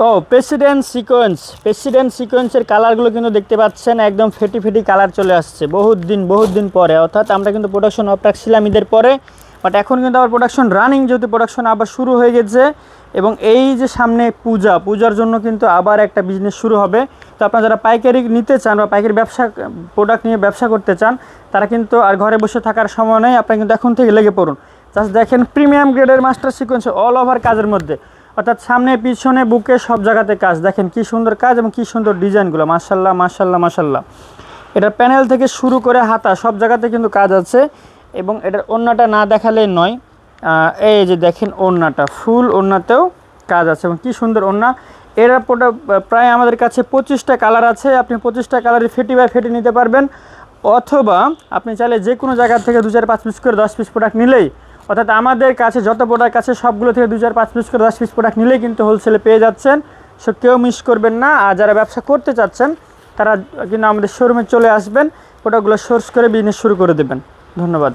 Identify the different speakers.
Speaker 1: ও president সিকোয়েন্সের কালারগুলো কিন্তু দেখতে পাচ্ছেন, একদম ফেটি ফেটি কালার চলে আসছে বহুত দিন পরে। অর্থাৎ আমরা কিন্তু প্রোডাকশন অফ রাখছিলাম ঈদের পরে, বাট এখন কিন্তু আবার প্রোডাকশন রানিং, যেহেতু প্রোডাকশন আবার শুরু হয়ে গেছে। এবং এই যে সামনে পূজার জন্য কিন্তু আবার একটা বিজনেস শুরু হবে। তো আপনারা যারা পাইকারি নিতে চান বা পাইকারি প্রোডাক্ট নিয়ে ব্যবসা করতে চান, তারা কিন্তু আর ঘরে বসে থাকার সময় নেই, আপনারা কিন্তু এখন থেকে লেগে পড়ুন। জাস্ট দেখেন প্রিমিয়াম গ্রেডের মাস্টার সিকোয়েন্স অল ওভার কাজের মধ্যে, অর্থাৎ সামনে পিছনে বুকে সব জায়গাতে কাজ। দেখেন কি সুন্দর কাজ এবং কি সুন্দর ডিজাইনগুলো, মাশাল্লাহ মাশাল্লাহ মাশাল্লাহ। এটার প্যানেল থেকে শুরু করে হাতা সব জায়গাতে কিন্তু কাজ আছে। এবং এটার ওড়নাটা না দেখালেই নয়, এই যে দেখেন ওড়নাটা, ফুল ওড়নাতেও কাজ আছে এবং কি সুন্দর ওড়না। এর প্রায় আমাদের কাছে 25টা কালার আছে, আপনি 25টা কালারে ফেটি বাই ফেটি নিতে পারবেন। অথবা আপনি চাইলে যে কোনো জায়গা থেকে 2-4-5 পিস করে 10 পিস প্রোডাক্ট নিলেই, অর্থাৎ আমাদের কাছে যত প্রোডাক্ট আছে সবগুলো থেকে 2-4-5 পিস করে 10 পিস প্রোডাক্ট নিলেই কিন্তু হোলসেলে পেয়ে যাচ্ছেন। সো কেউ মিস করবেন না। আর যারা ব্যবসা করতে চাচ্ছেন তারা কিন্তু আমাদের শোরুমে চলে আসবেন, প্রোডাক্টগুলো সোর্স করে বিজনেস শুরু করে দেবেন। ধন্যবাদ।